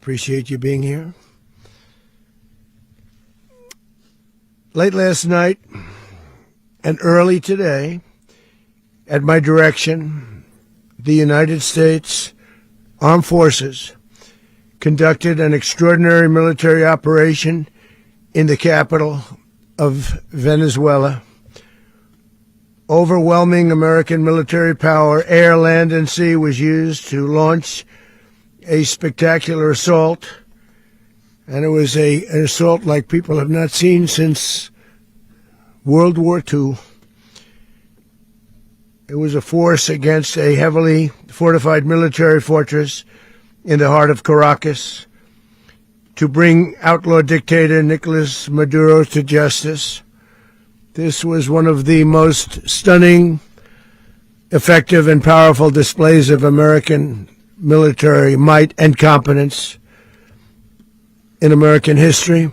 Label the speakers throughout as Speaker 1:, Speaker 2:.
Speaker 1: Appreciate you being here. Late last night and early today, at my direction, the United States Armed Forces conducted an extraordinary military operation in the capital of Venezuela. Overwhelming American military power, air, land, and sea, was used to launch a spectacular assault. And it was an assault like people have not seen since World War II. It was a force against a heavily fortified military fortress in the heart of Caracas to bring outlaw dictator Nicolás Maduro to justice. This was one of the most stunning, effective, and powerful displays of American military might and competence in American history.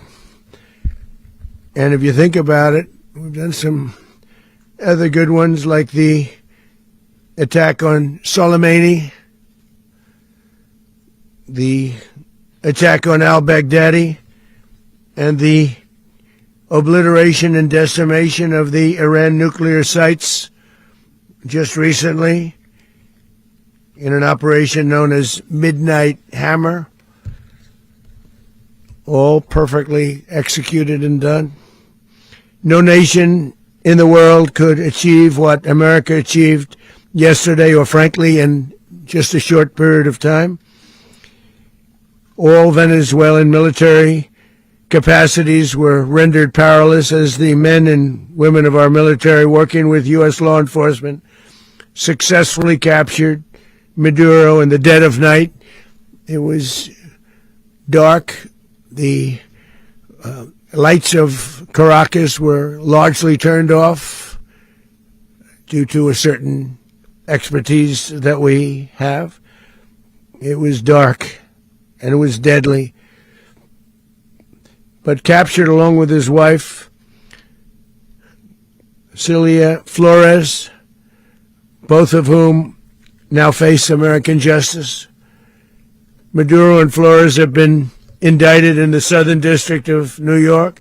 Speaker 1: And if you think about it, we've done some other good ones, like the attack on Soleimani, the attack on al-Baghdadi, and the obliteration and decimation of the Iran nuclear sites just recently in an operation known as Midnight Hammer. All perfectly executed and done. No nation in the world could achieve what America achieved yesterday, or frankly in just a short period of time. All Venezuelan military capacities were rendered powerless as the men and women of our military, working with U.S. law enforcement, successfully captured Maduro in the dead of night. It was dark. The lights of Caracas were largely turned off due to a certain expertise that we have. It was dark and it was deadly. But captured along with his wife, Celia Flores, both of whom now face American justice. Maduro and Flores have been indicted in the Southern District of New York,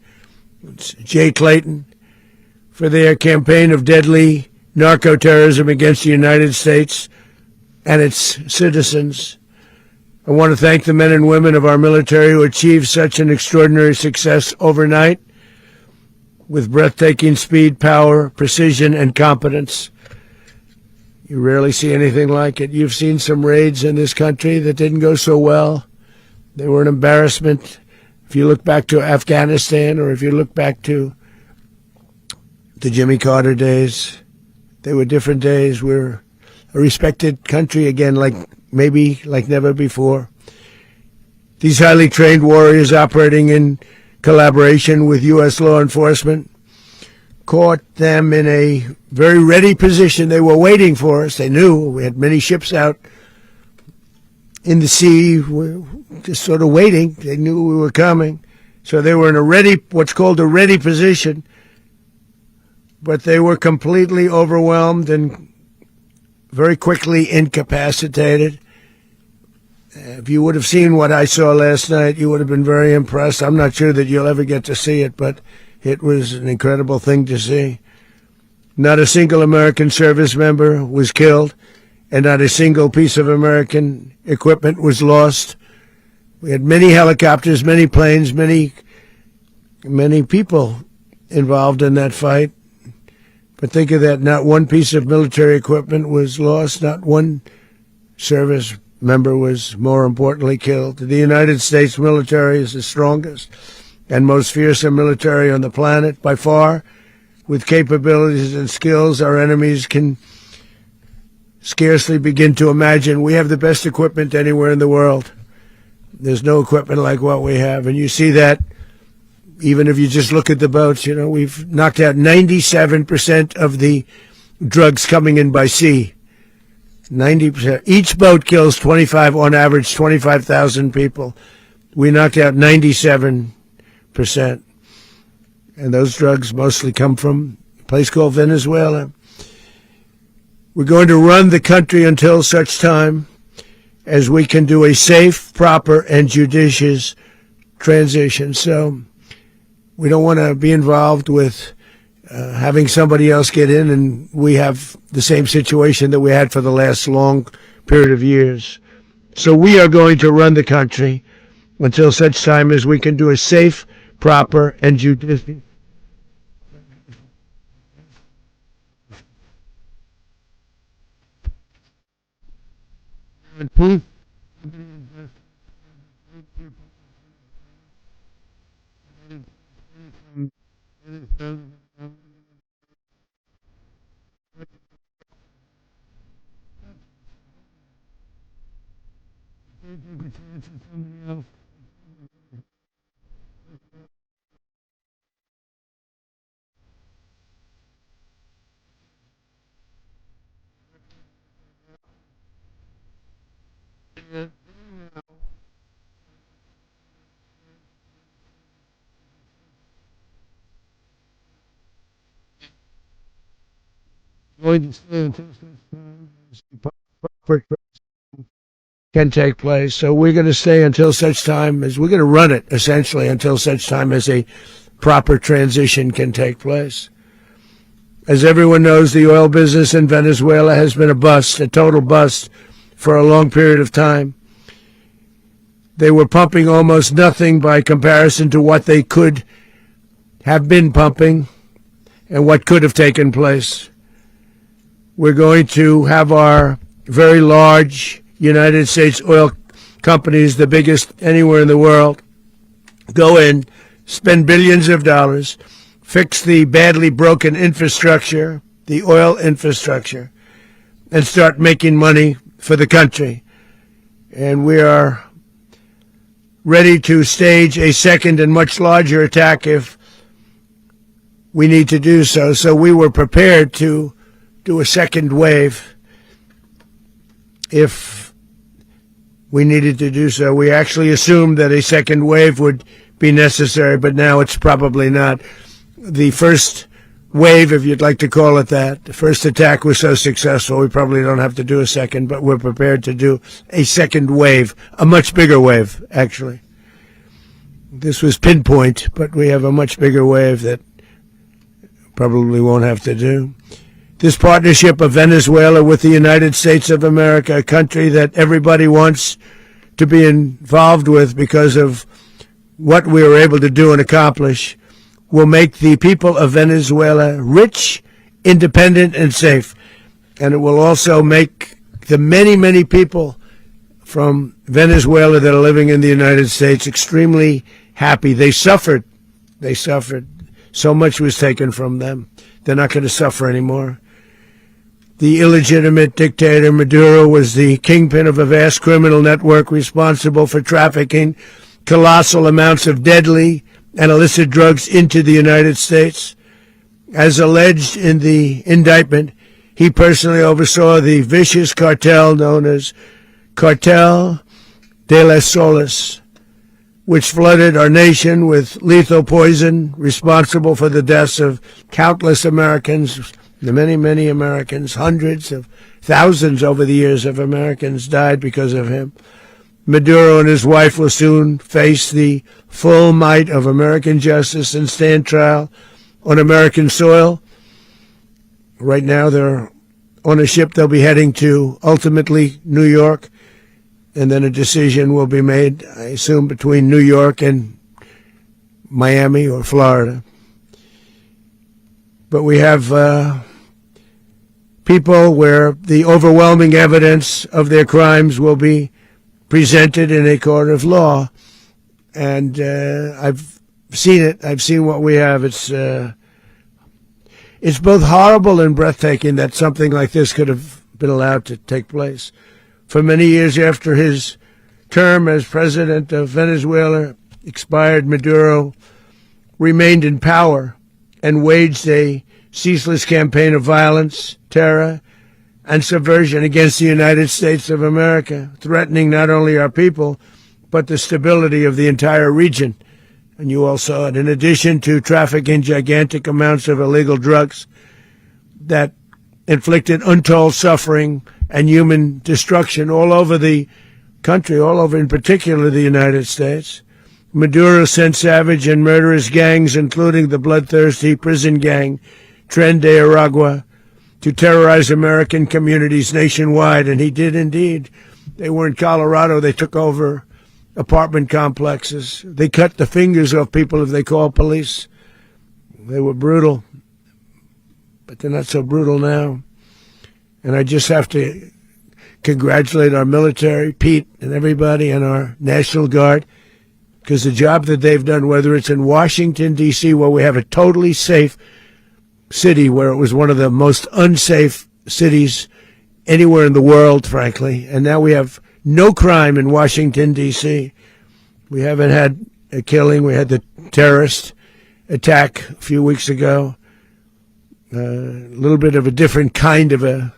Speaker 1: it's Jay Clayton, for their campaign of deadly narco-terrorism against the United States and its citizens. I want to thank the men and women of our military who achieved such an extraordinary success overnight with breathtaking speed, power, precision, and competence. You rarely see anything like it. You've seen some raids in this country that didn't go so well. They were an embarrassment. If you look back to Afghanistan, or if you look back to the Jimmy Carter days, they were different days. We're a respected country again, like never before. These highly trained warriors, operating in collaboration with U.S. law enforcement, caught them in a very ready position. They were waiting for us. They knew we had many ships out in the sea, just sort of waiting. They knew we were coming. So they were in what's called a ready position, but they were completely overwhelmed and very quickly incapacitated. If you would have seen what I saw last night, you would have been very impressed. I'm not sure that you'll ever get to see it, but it was an incredible thing to see. Not a single American service member was killed, and not a single piece of American equipment was lost. We had many helicopters, many planes, many people involved in that fight. But think of that, not one piece of military equipment was lost, not one service member was, more importantly, killed. The United States military is the strongest and most fearsome military on the planet, by far. With capabilities and skills our enemies can scarcely begin to imagine. We have the best equipment anywhere in the world. There's no equipment like what we have, and you see that even if you just look at the boats. You know, we've knocked out 97% of the drugs coming in by sea. 90%. Each boat kills on average 25,000 people. We knocked out 97%. And those drugs mostly come from a place called Venezuela. We're going to run the country until such time as we can do a safe, proper, and judicious transition. So we don't want to be involved with having somebody else get in and we have the same situation that we had for the last long period of years. So we are going to run the country until such time as we can do a safe, proper, and judicious. Can take place. So we're going to stay until such time as we're going to run it essentially until such time as a proper transition can take place. As everyone knows, the oil business in Venezuela has been a bust, a total bust for a long period of time. They were pumping almost nothing by comparison to what they could have been pumping and what could have taken place. We're going to have our very large United States oil companies, the biggest anywhere in the world, go in, spend billions of dollars, fix the badly broken infrastructure, the oil infrastructure, and start making money for the country. And we are ready to stage a second and much larger attack if we need to do so. So we were prepared to do a second wave if we needed to do so. We actually assumed that a second wave would be necessary, but now it's probably not. The first wave, if you'd like to call it that, the first attack was so successful, we probably don't have to do a second, but we're prepared to do a second wave, a much bigger wave, actually. This was pinpoint, but we have a much bigger wave that probably won't have to do. This partnership of Venezuela with the United States of America, a country that everybody wants to be involved with because of what we were able to do and accomplish, will make the people of Venezuela rich, independent, and safe. And it will also make the many, many people from Venezuela that are living in the United States extremely happy. They suffered. They suffered. So much was taken from them. They're not going to suffer anymore. The illegitimate dictator Maduro was the kingpin of a vast criminal network responsible for trafficking colossal amounts of deadly and illicit drugs into the United States. As alleged in the indictment, he personally oversaw the vicious cartel known as Cartel de las Solas, which flooded our nation with lethal poison, responsible for the deaths of countless Americans, many, many Americans. Hundreds of thousands over the years of Americans died because of him. Maduro and his wife will soon face the full might of American justice and stand trial on American soil. Right now they're on a ship. They'll be heading to ultimately New York, and then a decision will be made, I assume, between New York and Miami or Florida. But we have people where the overwhelming evidence of their crimes will be presented in a court of law. And I've seen it. I've seen what we have. It's both horrible and breathtaking that something like this could have been allowed to take place. For many years after his term as president of Venezuela expired, Maduro remained in power and waged a ceaseless campaign of violence, terror, and subversion against the United States of America, threatening not only our people, but the stability of the entire region. And you all saw it. In addition to trafficking gigantic amounts of illegal drugs that inflicted untold suffering and human destruction all over the country, all over, in particular the United States. Maduro sent savage and murderous gangs, including the bloodthirsty prison gang, Tren de Aragua, to terrorize American communities nationwide, and he did indeed. They were in Colorado. They took over apartment complexes. They cut the fingers off people if they called police. They were brutal, but they're not so brutal now. And I just have to congratulate our military, Pete and everybody, and our National Guard, because the job that they've done, whether it's in Washington, D.C., where we have a totally safe city, where it was one of the most unsafe cities anywhere in the world, frankly, and now we have no crime in Washington, D.C. We haven't had a killing. We had the terrorist attack a few weeks ago, a little bit of a different kind of a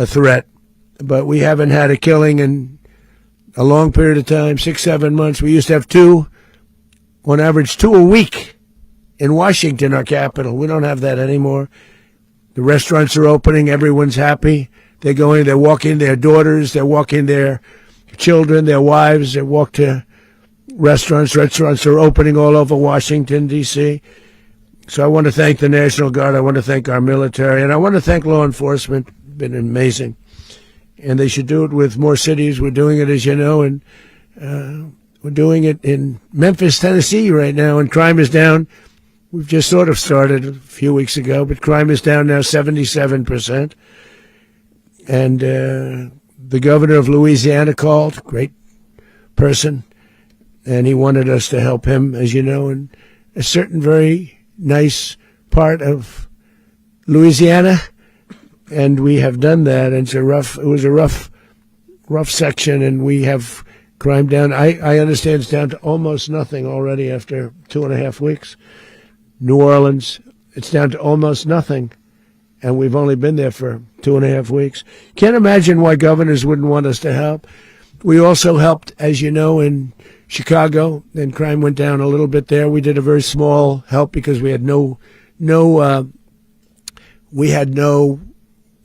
Speaker 1: threat, but we haven't had a killing in a long period of time, 6-7 months. We used to have on average two a week in Washington, our capital. We don't have that anymore. The restaurants are opening. Everyone's happy. They're going, they're walking their daughters, they're walking their children, their wives. They walk to restaurants. Restaurants are opening all over Washington, D.C. So I want to thank the National Guard. I want to thank our military. And I want to thank law enforcement. It's been amazing. And they should do it with more cities. We're doing it, as you know, and we're doing it in Memphis, Tennessee right now, and crime is down. We've just sort of started a few weeks ago, but crime is down now 77%. And the governor of Louisiana called, great person, and he wanted us to help him, as you know, in a certain very nice part of Louisiana. And we have done that. And it was a rough section, and we have crime down. I understand it's down to almost nothing already after 2.5 weeks. New Orleans, it's down to almost nothing, and we've only been there for 2.5 weeks. Can't imagine why governors wouldn't want us to help. We also helped, as you know, in Chicago, and crime went down a little bit there. We did a very small help because we had no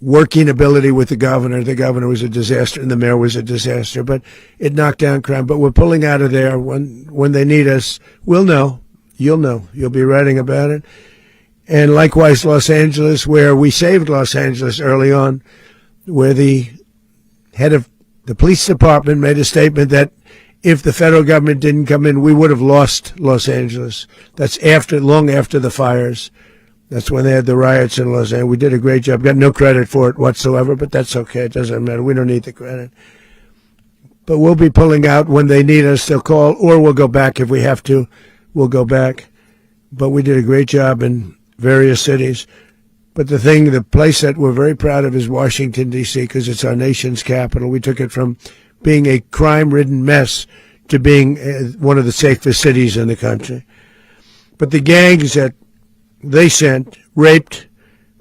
Speaker 1: working ability with the governor. The governor was a disaster, and the mayor was a disaster, but it knocked down crime. But we're pulling out of there. When they need us, we'll know. You'll know. You'll be writing about it. And likewise, Los Angeles, where we saved Los Angeles early on, where the head of the police department made a statement that if the federal government didn't come in, we would have lost Los Angeles. That's long after the fires. That's when they had the riots in Los Angeles. We did a great job. Got no credit for it whatsoever, but that's okay. It doesn't matter. We don't need the credit. But we'll be pulling out when they need us. They'll call, or we'll go back if we have to. We'll go back. But we did a great job in various cities. But the place that we're very proud of is Washington, D.C., because it's our nation's capital. We took it from being a crime-ridden mess to being one of the safest cities in the country. But the gangs that they sent raped,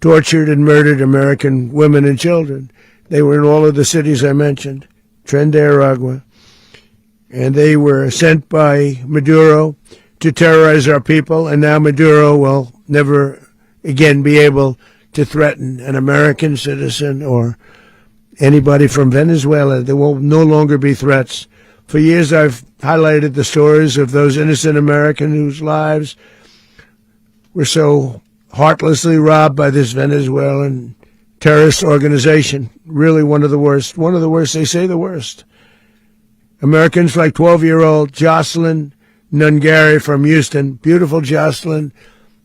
Speaker 1: tortured, and murdered American women and children. They were in all of the cities I mentioned, Tren de Aragua. And they were sent by Maduro to terrorize our people, and now Maduro will never again be able to threaten an American citizen or anybody from Venezuela. There will no longer be threats. For years I've highlighted the stories of those innocent Americans whose lives were so heartlessly robbed by this Venezuelan terrorist organization. Really one of the worst. One of the worst, they say the worst. Americans like 12-year-old Jocelyn Nungari from Houston. Beautiful Jocelyn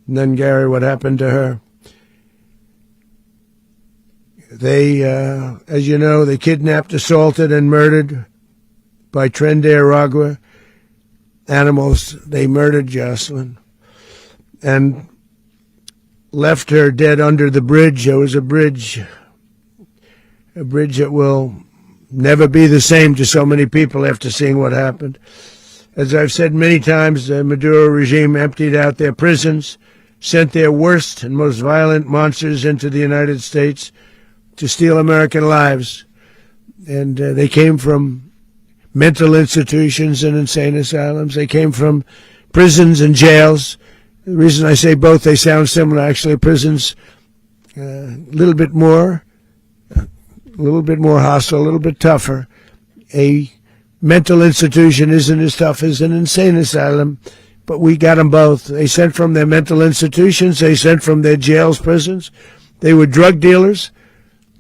Speaker 1: Nungari, what happened to her? They, as you know, they kidnapped, assaulted, and murdered by Tren de Aragua animals. They murdered Jocelyn and left her dead under the bridge. There was a bridge that will never be the same to so many people after seeing what happened. As I've said many times, the Maduro regime emptied out their prisons, sent their worst and most violent monsters into the United States to steal American lives. And they came from mental institutions and insane asylums. They came from prisons and jails. The reason I say both, they sound similar. Actually, prisons a little bit more hostile, a little bit tougher. a mental institution isn't as tough as an insane asylum, but we got them both. They sent from their mental institutions. They sent from their jails, prisons. They were drug dealers.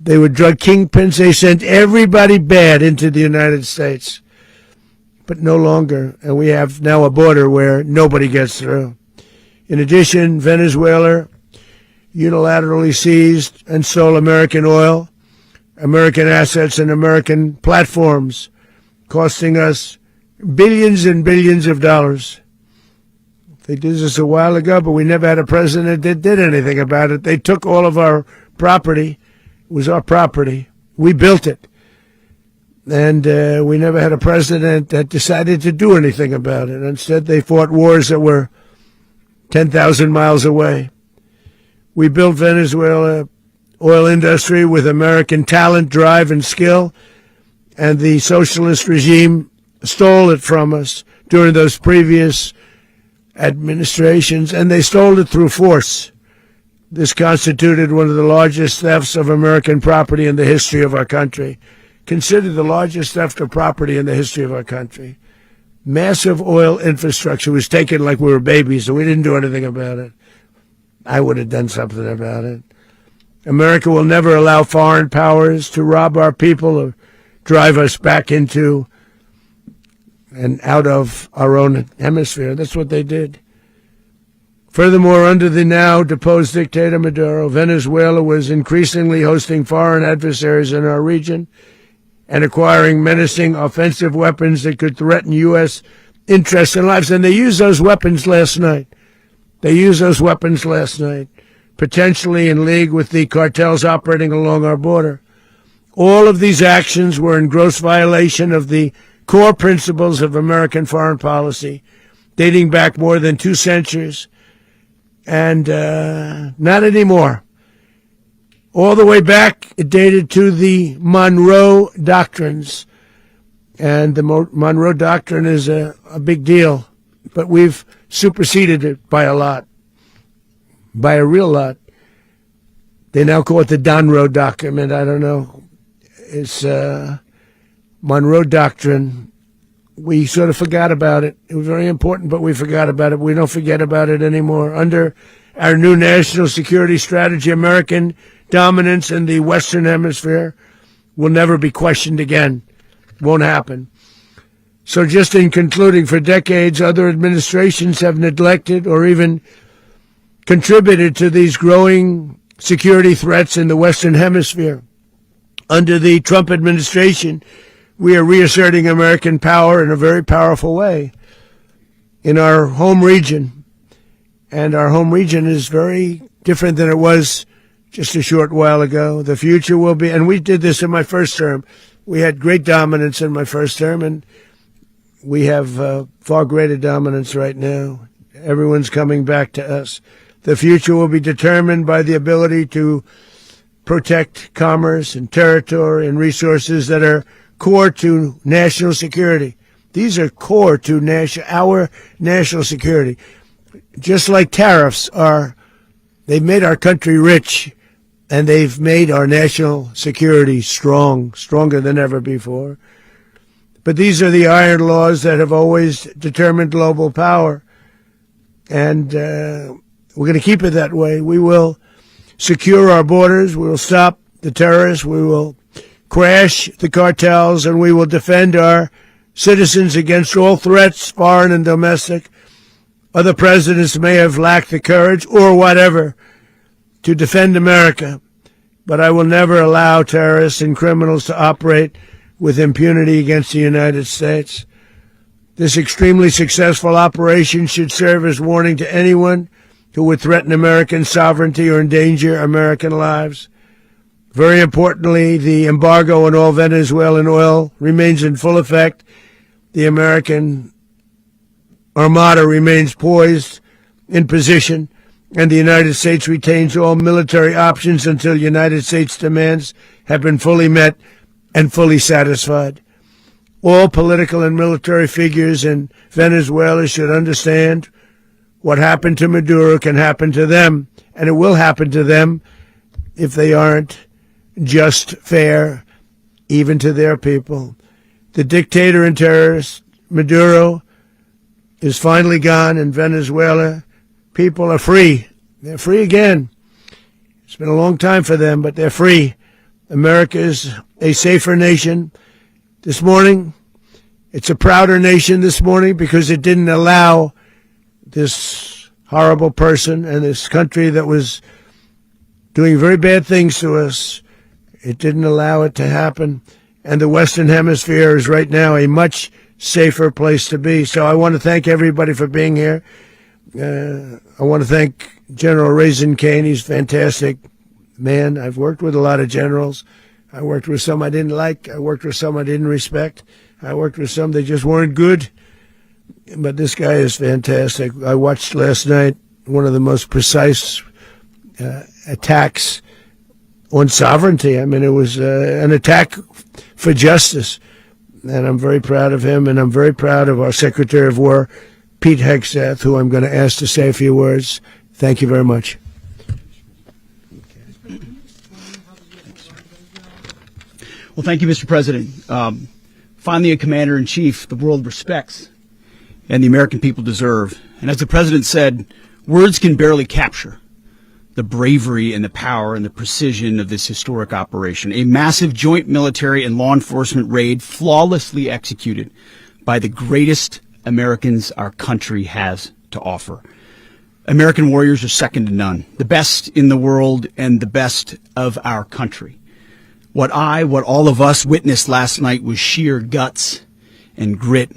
Speaker 1: They were drug kingpins. They sent everybody bad into the United States, but no longer. And we have now a border where nobody gets through. In addition, Venezuela unilaterally seized and stole American oil, American assets, and American platforms, costing us billions and billions of dollars. They did this a while ago, but we never had a president that did anything about it. They took all of our property. It was our property. We built it. And we never had a president that decided to do anything about it. Instead, they fought wars that were 10,000 miles away. We built Venezuela oil industry with American talent, drive, and skill, and the socialist regime stole it from us during those previous administrations, and they stole it through force. This constituted one of the largest thefts of American property in the history of our country. Considered the largest theft of property in the history of our country. Massive oil infrastructure was taken like we were babies, and we didn't do anything about it. I would have done something about it. America will never allow foreign powers to rob our people or drive us back into and out of our own hemisphere. That's what they did. Furthermore, under the now deposed dictator Maduro, Venezuela was increasingly hosting foreign adversaries in our region and acquiring menacing offensive weapons that could threaten U.S. interests and lives. And they used those weapons last night. Potentially in league with the cartels operating along our border. All of these actions were in gross violation of the core principles of American foreign policy, dating back more than 2 centuries. And not anymore. All the way back, it dated to the Monroe Doctrines. And the Monroe Doctrine is a big deal. But we've superseded it by a lot. By a real lot. They now call it the Monroe Document. I don't know. It's Monroe Doctrine. We sort of forgot about it. It was very important, but we forgot about it. We don't forget about it anymore. Under our new national security strategy, American dominance in the Western Hemisphere will never be questioned again. Won't happen. So just in concluding, for decades, other administrations have neglected or even contributed to these growing security threats in the Western Hemisphere. Under the Trump administration, we are reasserting American power in a very powerful way in our home region. And our home region is very different than it was just a short while ago. The future will be, and we did this in my first term. We had great dominance in my first term, and we have far greater dominance right now. Everyone's coming back to us. The future will be determined by the ability to protect commerce and territory and resources that are core to national security. These are core to our national security. Just like tariffs they've made our country rich, and they've made our national security stronger than ever before. But these are the iron laws that have always determined global power. And we're going to keep it that way. We will secure our borders. We will stop the terrorists. We will crash the cartels, and we will defend our citizens against all threats, foreign and domestic. Other presidents may have lacked the courage or whatever to defend America, but I will never allow terrorists and criminals to operate with impunity against the United States. This extremely successful operation should serve as warning to anyone who would threaten American sovereignty or endanger American lives. Very importantly, the embargo on all Venezuelan oil remains in full effect. The American Armada remains poised in position, and the United States retains all military options until United States demands have been fully met and fully satisfied. All political and military figures in Venezuela should understand what happened to Maduro can happen to them, and it will happen to them if they aren't just fair, even to their people. The dictator and terrorist, Maduro, is finally gone in Venezuela. People are free. They're free again. It's been a long time for them, but they're free. America is a safer nation. This morning, it's a prouder nation this morning because it didn't allow this horrible person and this country that was doing very bad things to us. It didn't allow it to happen. And the Western Hemisphere is right now a much safer place to be. So I want to thank everybody for being here. I want to thank General Raisin Kane. He's a fantastic man. I've worked with a lot of generals. I worked with some I didn't like. I worked with some I didn't respect. I worked with some that just weren't good. But this guy is fantastic. I watched last night one of the most precise attacks on sovereignty. I mean, it was an attack for justice. And I'm very proud of him, and I'm very proud of our Secretary of War, Pete Hegseth, who I'm going to ask to say a few words. Thank you very much.
Speaker 2: Well, thank you, Mr. President. Finally, a commander-in-chief the world respects and the American people deserve. And as the President said, words can barely capture the bravery and the power and the precision of this historic operation. A massive joint military and law enforcement raid flawlessly executed by the greatest Americans our country has to offer. American warriors are second to none, the best in the world and the best of our country. What all of us witnessed last night was sheer guts and grit,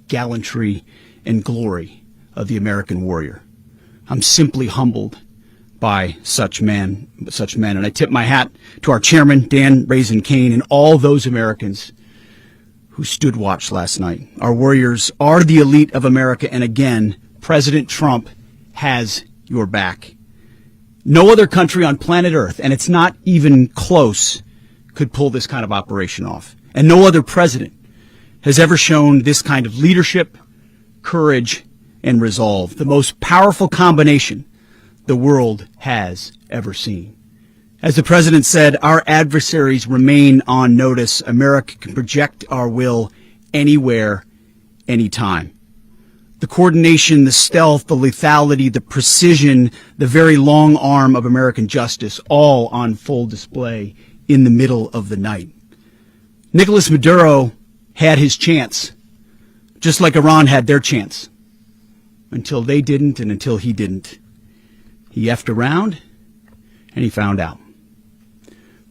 Speaker 2: gallantry, and glory of the American warrior. I'm simply humbled by such men. And I tip my hat to our chairman, Dan Raisin Kane, and all those Americans who stood watch last night. Our warriors are the elite of America, and again, President Trump has your back. No other country on planet Earth, and it's not even close, could pull this kind of operation off. And no other president has ever shown this kind of leadership, courage, and resolve. The most powerful combination the world has ever seen. As the President said, our adversaries remain on notice. America can project our will anywhere, anytime. The coordination, the stealth, the lethality, the precision, the very long arm of American justice, all on full display in the middle of the night. Nicolás Maduro had his chance, just like Iran had their chance, until they didn't and until he didn't. He effed around, and he found out.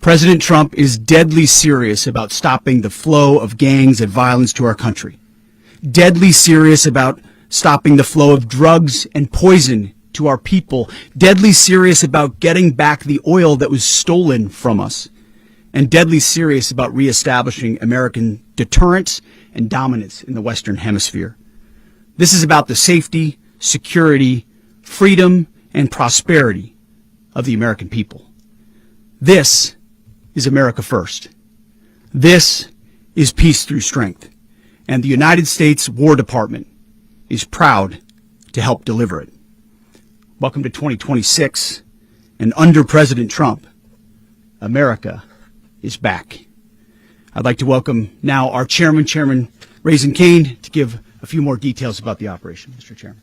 Speaker 2: President Trump is deadly serious about stopping the flow of gangs and violence to our country. Deadly serious about stopping the flow of drugs and poison to our people. Deadly serious about getting back the oil that was stolen from us. And deadly serious about reestablishing American deterrence and dominance in the Western Hemisphere. This is about the safety, security, freedom, and prosperity of the American people. This is America first. This is peace through strength. And the United States War Department is proud to help deliver it. Welcome to 2026. And under President Trump, America is back. I'd like to welcome now our chairman, Chairman Raisin Kane, to give a few more details about the operation. Mr. Chairman.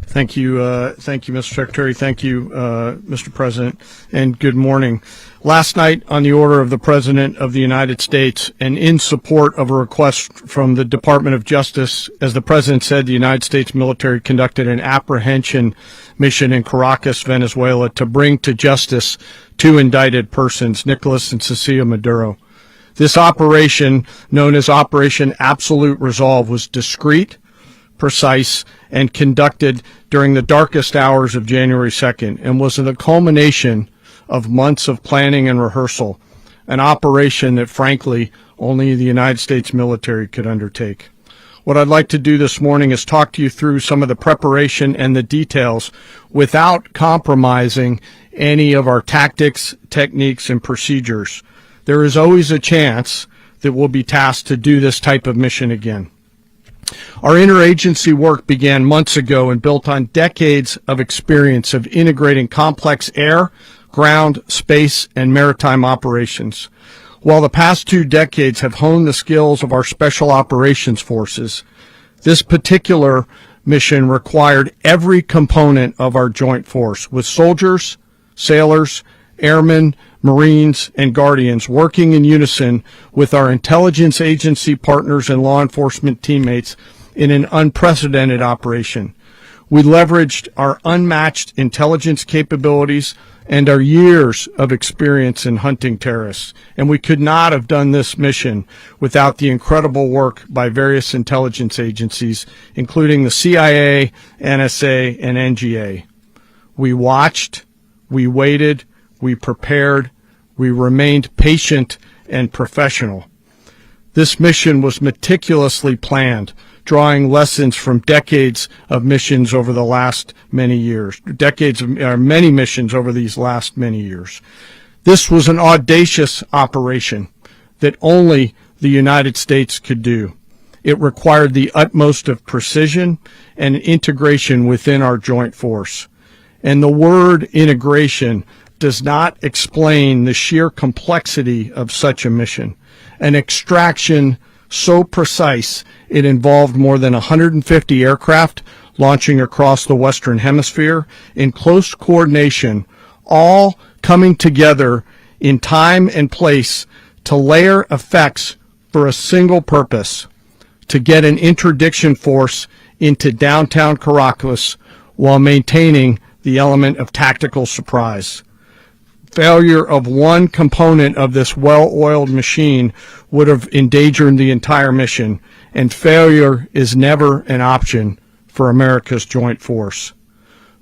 Speaker 3: Thank you, Mr. Secretary. Thank you, Mr. President, and good morning. Last night, on the order of the President of the United States and in support of a request from the Department of Justice, as the President said, the United States military conducted an apprehension mission in Caracas, Venezuela, to bring to justice two indicted persons, Nicolás and Cecilia Maduro. This operation, known as Operation Absolute Resolve, was discreet, precise, and conducted during the darkest hours of January 2nd and was the culmination of months of planning and rehearsal, an operation that, frankly, only the United States military could undertake. What I'd like to do this morning is talk to you through some of the preparation and the details without compromising any of our tactics, techniques, and procedures. There is always a chance that we'll be tasked to do this type of mission again. Our interagency work began months ago and built on decades of experience of integrating complex air, ground, space, and maritime operations. While the past 2 decades have honed the skills of our special operations forces, this particular mission required every component of our joint force, with soldiers, sailors, airmen, Marines, and Guardians working in unison with our intelligence agency partners and law enforcement teammates in an unprecedented operation. We leveraged our unmatched intelligence capabilities and our years of experience in hunting terrorists, and we could not have done this mission without the incredible work by various intelligence agencies, including the CIA, NSA, and NGA. We watched, we waited, we prepared, we remained patient and professional. This mission was meticulously planned, drawing lessons from decades of missions over the last many years, many missions over these last many years. This was an audacious operation that only the United States could do. It required the utmost of precision and integration within our joint force. And the word integration does not explain the sheer complexity of such a mission. An extraction so precise it involved more than 150 aircraft launching across the Western Hemisphere in close coordination, all coming together in time and place to layer effects for a single purpose: to get an interdiction force into downtown Caracas while maintaining the element of tactical surprise. Failure of one component of this well-oiled machine would have endangered the entire mission, and failure is never an option for America's joint force.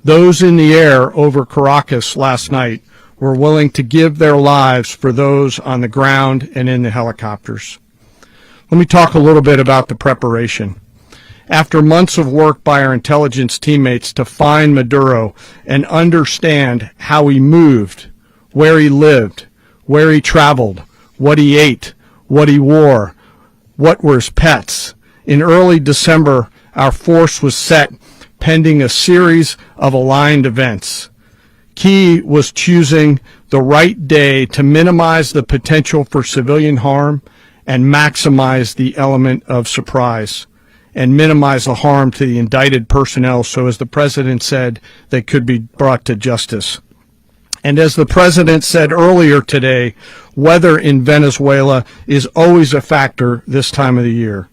Speaker 3: Those in the air over Caracas last night were willing to give their lives for those on the ground and in the helicopters. Let me talk a little bit about the preparation. After months of work by our intelligence teammates to find Maduro and understand how he moved, where he lived, where he traveled, what he ate, what he wore, what were his pets. In early December, our force was set pending a series of aligned events. Key was choosing the right day to minimize the potential for civilian harm and maximize the element of surprise, and minimize the harm to the indicted personnel so, as the President said, they could be brought to justice. And as the President said earlier today, weather in Venezuela is always a factor this time of the year.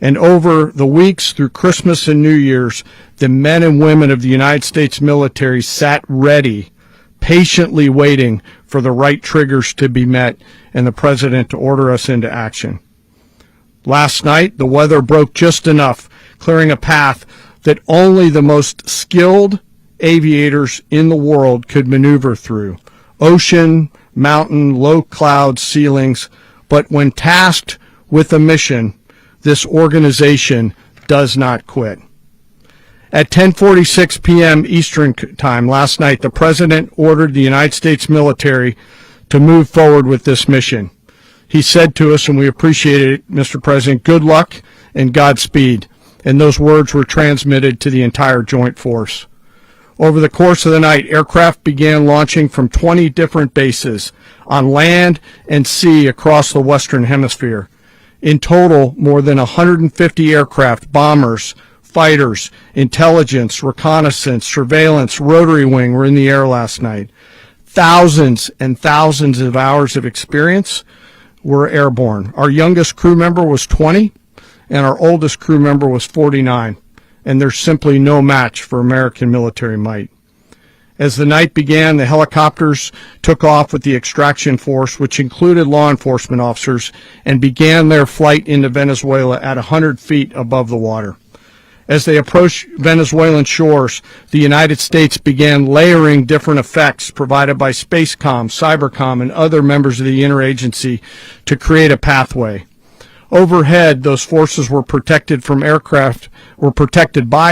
Speaker 3: And over the weeks through Christmas and New Year's, the men and women of the United States military sat ready, patiently waiting for the right triggers to be met and the President to order us into action. Last night, the weather broke just enough, clearing a path that only the most skilled aviators in the world could maneuver through. Ocean, mountain, low cloud ceilings. But when tasked with a mission, this organization does not quit. At 10:46 p.m. Eastern Time last night, the President ordered the United States military to move forward with this mission. He said to us, and we appreciate it, Mr. President, good luck and Godspeed. And those words were transmitted to the entire joint force. Over the course of the night, aircraft began launching from 20 different bases on land and sea across the Western Hemisphere. In total, more than 150 aircraft, bombers, fighters, intelligence, reconnaissance, surveillance, rotary wing were in the air last night. Thousands and thousands of hours of experience were airborne. Our youngest crew member was 20, and our oldest crew member was 49. And there's simply no match for American military might. As the night began, the helicopters took off with the extraction force, which included law enforcement officers, and began their flight into Venezuela at 100 feet above the water. As they approached Venezuelan shores, the United States began layering different effects provided by Spacecom, Cybercom, and other members of the interagency to create a pathway. Overhead, those forces were protected by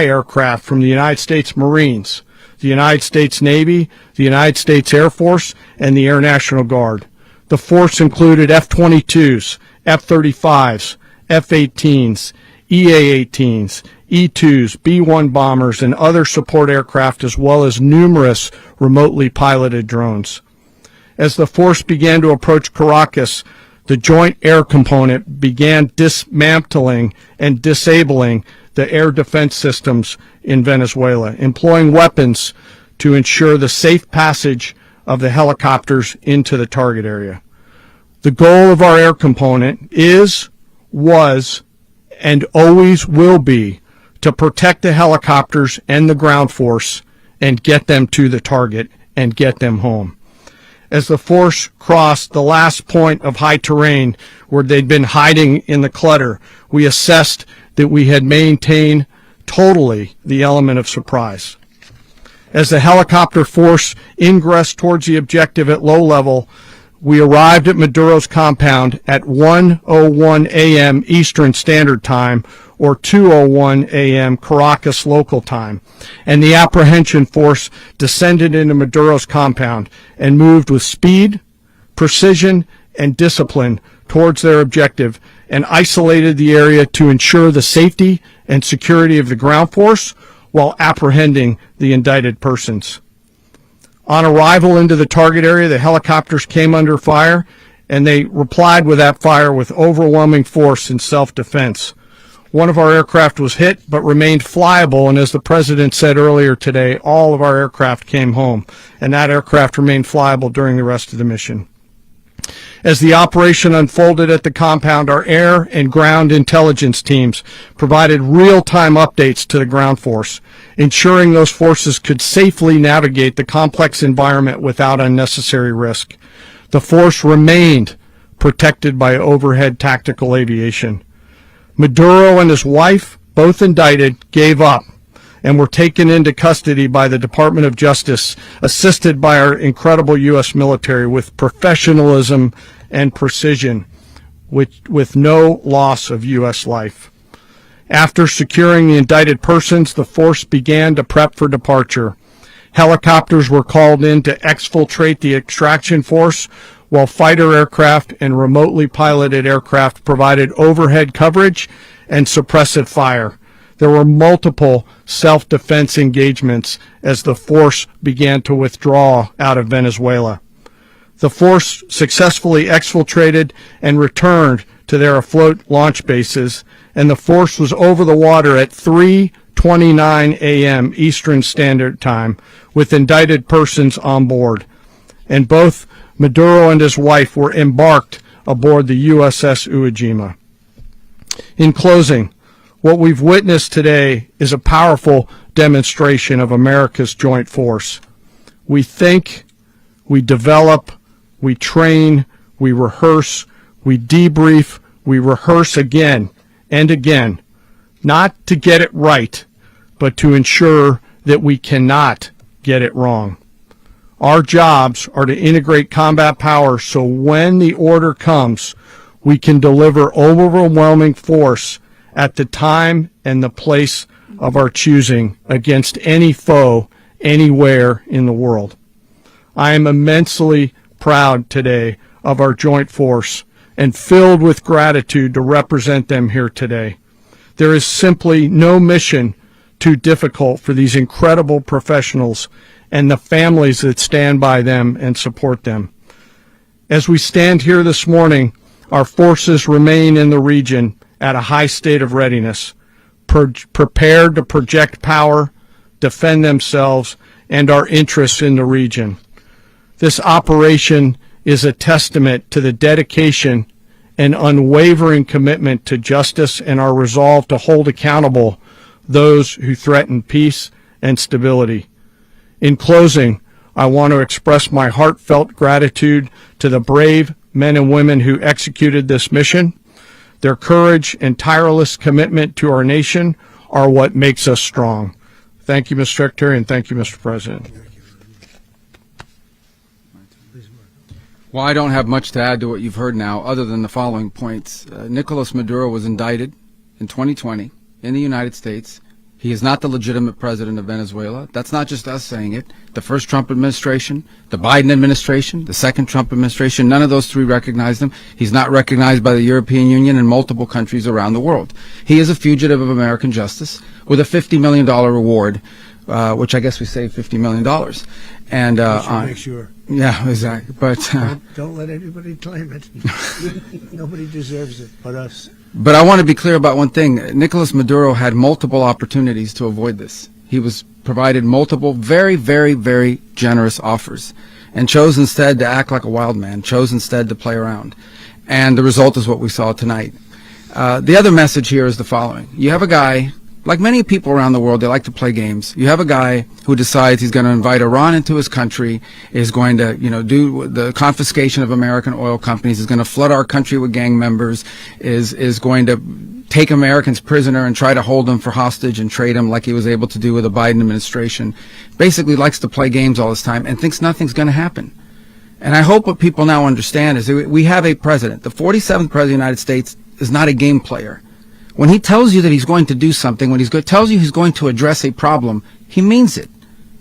Speaker 3: aircraft from the United States Marines, the United States Navy, the United States Air Force, and the Air National Guard. The force included F-22s, F-35s, F-18s, EA-18s, E-2s, B-1 bombers, and other support aircraft, as well as numerous remotely piloted drones. As the force began to approach Caracas, the Joint Air Component began dismantling and disabling the air defense systems in Venezuela, employing weapons to ensure the safe passage of the helicopters into the target area. The goal of our air component is, was, and always will be to protect the helicopters and the ground force and get them to the target and get them home. As the force crossed the last point of high terrain where they'd been hiding in the clutter, we assessed that we had maintained totally the element of surprise. As the helicopter force ingressed towards the objective at low level, we arrived at Maduro's compound at 1:01 a.m. Eastern Standard Time, or 2:01 a.m. Caracas local time, and the apprehension force descended into Maduro's compound and moved with speed, precision, and discipline towards their objective and isolated the area to ensure the safety and security of the ground force while apprehending the indicted persons. On arrival into the target area, the helicopters came under fire, and they replied with that fire with overwhelming force in self-defense. One of our aircraft was hit, but remained flyable, and as the President said earlier today, all of our aircraft came home, and that aircraft remained flyable during the rest of the mission. As the operation unfolded at the compound, our air and ground intelligence teams provided real-time updates to the ground force, ensuring those forces could safely navigate the complex environment without unnecessary risk. The force remained protected by overhead tactical aviation. Maduro and his wife, both indicted, gave up and were taken into custody by the Department of Justice, assisted by our incredible U.S. military with professionalism and precision, with no loss of U.S. life. After securing the indicted persons, the force began to prep for departure. Helicopters were called in to exfiltrate the extraction force, while fighter aircraft and remotely piloted aircraft provided overhead coverage and suppressive fire. There were multiple self-defense engagements as the force began to withdraw out of Venezuela. The force successfully exfiltrated and returned to their afloat launch bases, and the force was over the water at 3:29 a.m. Eastern Standard Time with indicted persons on board, and both Maduro and his wife were embarked aboard the USS Iwo Jima. In closing, what we've witnessed today is a powerful demonstration of America's joint force. We think, we develop, we train, we rehearse, we debrief, we rehearse again and again, not to get it right, but to ensure that we cannot get it wrong. Our jobs are to integrate combat power so when the order comes, we can deliver overwhelming force at the time and the place of our choosing against any foe anywhere in the world. I am immensely proud today of our joint force and filled with gratitude to represent them here today. There is simply no mission too difficult for these incredible professionals and the families that stand by them and support them. As we stand here this morning, our forces remain in the region at a high state of readiness, prepared to project power, defend themselves, and our interests in the region. This operation is a testament to the dedication and unwavering commitment to justice and our resolve to hold accountable those who threaten peace and stability. In closing, I want to express my heartfelt gratitude to the brave men and women who executed this mission. Their courage and tireless commitment to our nation are what makes us strong. Thank you, Mr. Secretary, and thank you, Mr. President.
Speaker 4: Well, I don't have much to add to what you've heard now, other than the following points. Nicolás Maduro was indicted in 2020 in the United States. He is not the legitimate president of Venezuela. That's not just us saying it. The first Trump administration, the Biden administration, the second Trump administration, none of those three recognized him. He's not recognized by the European Union and multiple countries around the world. He is a fugitive of American justice with a $50 million reward which I guess we saved $50 million. And
Speaker 1: Make sure.
Speaker 4: yeah, exactly. But
Speaker 1: Don't let anybody claim it. Nobody deserves it but us.
Speaker 4: But I want to be clear about one thing. Nicolás Maduro had multiple opportunities to avoid this. He was provided multiple very, very, very generous offers and chose instead to act like a wild man, chose instead to play around. And the result is what we saw tonight. The other message here is the following. You have a guy, like many people around the world, they like to play games. You have a guy who decides he's going to invite Iran into his country, is going to, do the confiscation of American oil companies, is going to flood our country with gang members, is going to take Americans prisoner and try to hold them for hostage and trade them like he was able to do with the Biden administration. Basically likes to play games all this time and thinks nothing's going to happen. And I hope what people now understand is that we have a president. The 47th president of the United States is not a game player. When he tells you that he's going to do something, when tells you he's going to address a problem, he means it.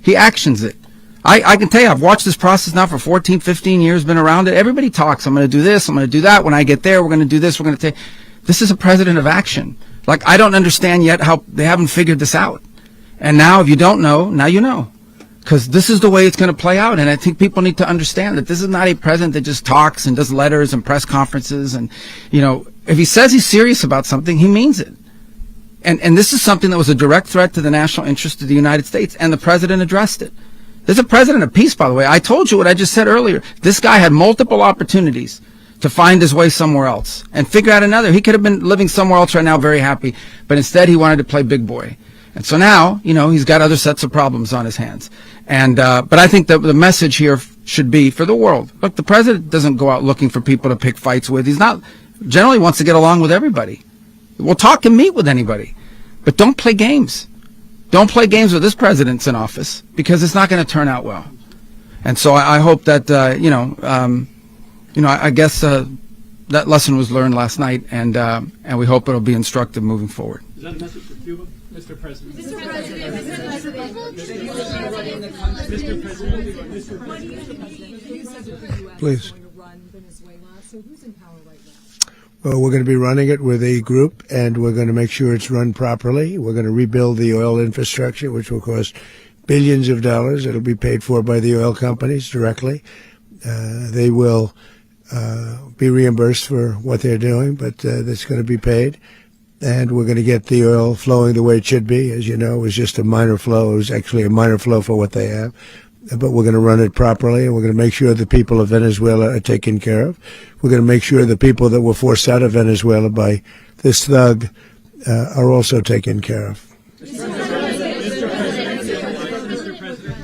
Speaker 4: He actions it. I can tell you, I've watched this process now for 14, 15 years, been around it. Everybody talks. I'm going to do this. I'm going to do that. When I get there, we're going to do this. We're going to take. This is a president of action. Like, I don't understand yet how they haven't figured this out. And now, if you don't know, now you know. Because this is the way it's going to play out. And I think people need to understand that this is not a president that just talks and does letters and press conferences. And, if he says he's serious about something, he means it. And this is something that was a direct threat to the national interest of the United States. And the president addressed it. There's a president of peace, by the way. I told you what I just said earlier. This guy had multiple opportunities to find his way somewhere else and figure out another. He could have been living somewhere else right now, very happy. But instead, he wanted to play big boy. And so now, he's got other sets of problems on his hands. And but I think that the message here should be for the world. Look, the president doesn't go out looking for people to pick fights with. He's not generally wants to get along with everybody. We'll talk and meet with anybody. But don't play games. Don't play games with this president's in office, because it's not going to turn out well. And so I hope that, I guess that lesson was learned last night, and we hope it'll be instructive moving forward.
Speaker 2: Is that a message for Cuba, Mr. President?
Speaker 5: Mr. President,
Speaker 1: Please.
Speaker 5: going to run Venezuela. So who's in power right now?
Speaker 1: Well, we're going to be running it with a group, and we're going to make sure it's run properly. We're going to rebuild the oil infrastructure, which will cost billions of dollars. It'll be paid for by the oil companies directly. They will be reimbursed for what they're doing, but that's going to be paid. And we're going to get the oil flowing the way it should be. As you know, it was just a minor flow. It was actually a minor flow for what they have. But we're going to run it properly, and we're going to make sure the people of Venezuela are taken care of. We're going to make sure the people that were forced out of Venezuela by this thug are also taken care of.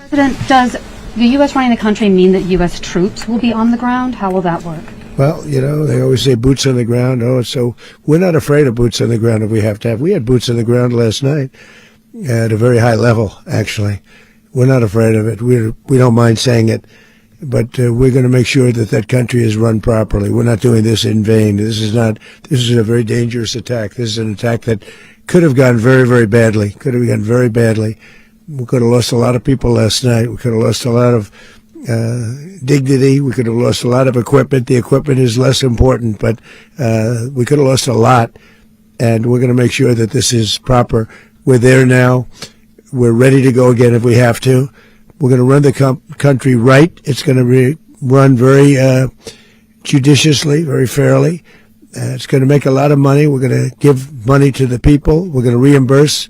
Speaker 6: President, does the U.S. running the country mean that U.S. troops will be on the ground? How will that work?
Speaker 1: Well, they always say boots on the ground. So we're not afraid of boots on the ground if we have to have. We had boots on the ground last night at a very high level, actually. We're not afraid of it. We don't mind saying it, but we're going to make sure that that country is run properly. We're not doing this in vain. This is a very dangerous attack. This is an attack that could have gone very, very badly. Could have gone very badly. We could have lost a lot of people last night. We could have lost a lot of dignity. We could have lost a lot of equipment. The equipment is less important, but we could have lost a lot, and we're going to make sure that this is proper. We're there now. We're ready to go again if we have to. We're going to run the country right. It's going to be run very judiciously, very fairly. It's going to make a lot of money. We're going to give money to the people. We're going to reimburse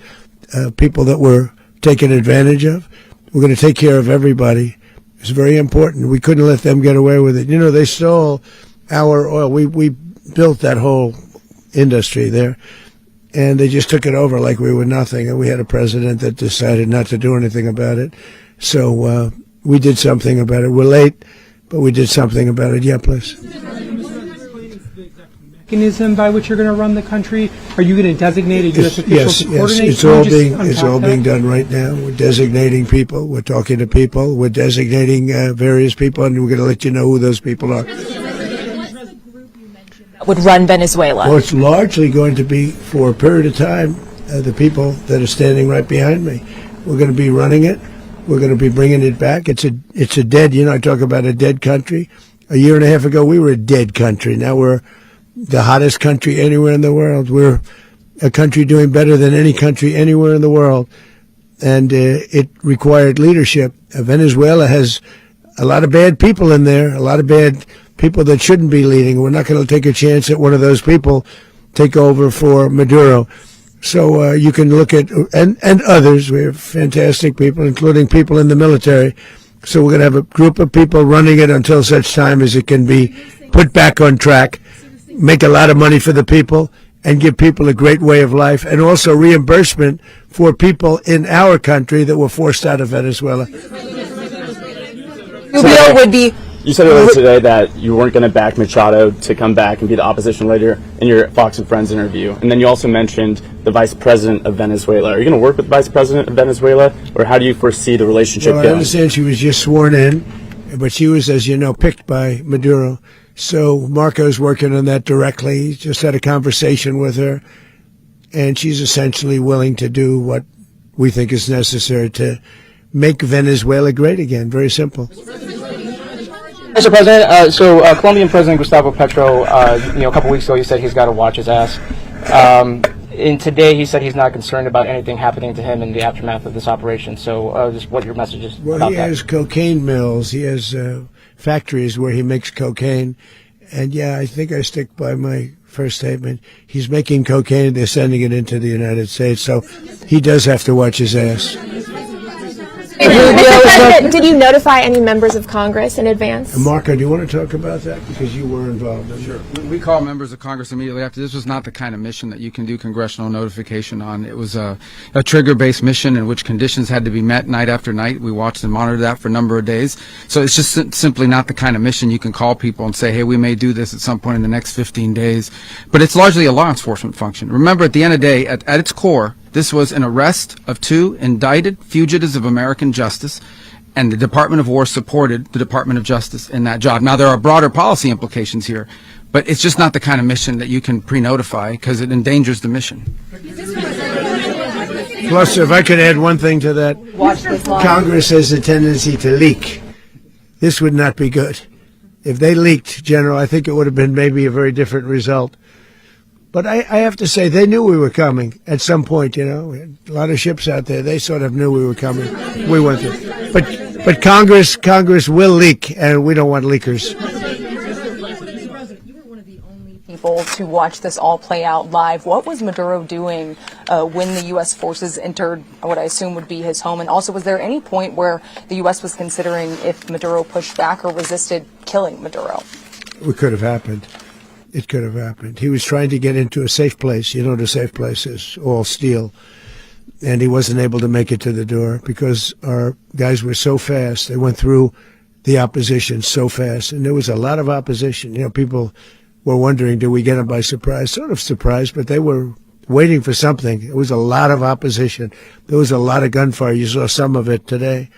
Speaker 1: people that were taken advantage of. We're going to take care of everybody. It's very important. We couldn't let them get away with it. They stole our oil. We built that whole industry there, and they just took it over like we were nothing. And we had a president that decided not to do anything about it. So we did something about it. We're late, but we did something about it. Yeah, please.
Speaker 7: Mechanism by which you're going to run the country? Are you going to designate a U.S. official
Speaker 1: Yes,
Speaker 7: to coordinate?
Speaker 1: it's all being done right now. We're designating people. We're talking to people. We're designating various people, and we're going to let you know who those people are.
Speaker 8: Would run Venezuela?
Speaker 1: Well, it's largely going to be, for a period of time, the people that are standing right behind me. We're going to be running it. We're going to be bringing it back. It's a dead, I talk about a dead country. A year and a half ago, we were a dead country. Now we're the hottest country anywhere in the world. We're a country doing better than any country anywhere in the world. and it required leadership. Venezuela has a lot of bad people in there, a lot of bad people that shouldn't be leading. We're not going to take a chance that one of those people take over for Maduro. So you can look at, and others, we have fantastic people, including people in the military. So we're going to have a group of people running it until such time as it can be put back on track, make a lot of money for the people, and give people a great way of life, and also reimbursement for people in our country that were forced out of Venezuela.
Speaker 8: Rubio would be. You said earlier today that you weren't going to back Machado to come back and be the opposition leader in your Fox and Friends interview. And then you also mentioned the vice president of Venezuela. Are you going to work with the vice president of Venezuela, or how do you foresee the relationship
Speaker 1: Well,
Speaker 8: going?
Speaker 1: I understand she was just sworn in, but she was, as you know, picked by Maduro. So Marco's working on that directly. He just had a conversation with her, and she's essentially willing to do what we think is necessary to make Venezuela great again. Very simple.
Speaker 9: Mr. President, Colombian President Gustavo Petro, a couple weeks ago, he said he's got to watch his ass. And today he said he's not concerned about anything happening to him in the aftermath of this operation. So just what your message is
Speaker 1: Well,
Speaker 9: about
Speaker 1: he
Speaker 9: that.
Speaker 1: has cocaine mills. He has factories where he makes cocaine. And, yeah, I think I stick by my first statement. He's making cocaine. They're sending it into the United States. So he does have to watch his ass.
Speaker 10: Mr. President, did you notify any members of Congress in advance?
Speaker 1: Marco, do you want to talk about that? Because you were involved in it.
Speaker 4: Sure. We called members of Congress immediately after. This was not the kind of mission that you can do congressional notification on. It was a trigger-based mission in which conditions had to be met night after night. We watched and monitored that for a number of days. So it's just simply not the kind of mission you can call people and say, hey, we may do this at some point in the next 15 days. But it's largely a law enforcement function. Remember, at the end of the day, at its core, this was an arrest of 2 indicted fugitives of American justice, and the Department of War supported the Department of Justice in that job. Now, there are broader policy implications here, but it's just not the kind of mission that you can pre-notify because it endangers the mission.
Speaker 1: Plus, if I could add one thing to that, Congress has a tendency to leak. This would not be good. If they leaked, General, I think it would have been maybe a very different result. But I have to say, they knew we were coming at some point, We had a lot of ships out there. They sort of knew we were coming. We went there. But Congress will leak, and we don't want leakers.
Speaker 11: You were one of the only people to watch this all play out live. What was Maduro doing when the U.S. forces entered what I assume would be his home? And also, was there any point where the U.S. was considering if Maduro pushed back or resisted killing Maduro?
Speaker 1: It could have happened. It could have happened. He was trying to get into a safe place. You know what a safe place is, all steel. And he wasn't able to make it to the door because our guys were so fast. They went through the opposition so fast. And there was a lot of opposition. People were wondering, did we get them by surprise? Sort of surprised, but they were waiting for something. There was a lot of opposition. There was a lot of gunfire. You saw some of it today.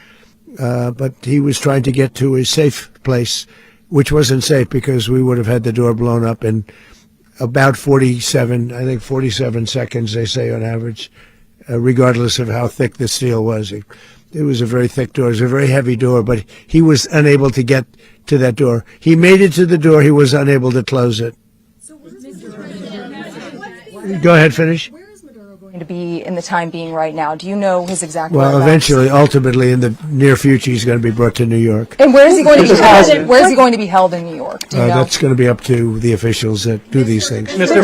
Speaker 1: But he was trying to get to a safe place, which wasn't safe because we would have had the door blown up in about 47 seconds, they say on average, regardless of how thick the steel was. It was a very thick door. It was a very heavy door, but he was unable to get to that door. He made it to the door. He was unable to close it. Go ahead, finish.
Speaker 11: To be in the time being right now. Do you know his exact
Speaker 1: Well,
Speaker 11: whereabouts?
Speaker 1: eventually, ultimately, in the near future, he's going to be brought to New York.
Speaker 11: And where is he going to be held? Where is he going to be held in New York? Do you know?
Speaker 1: That's going to be up to the officials that do these things.
Speaker 12: Mr.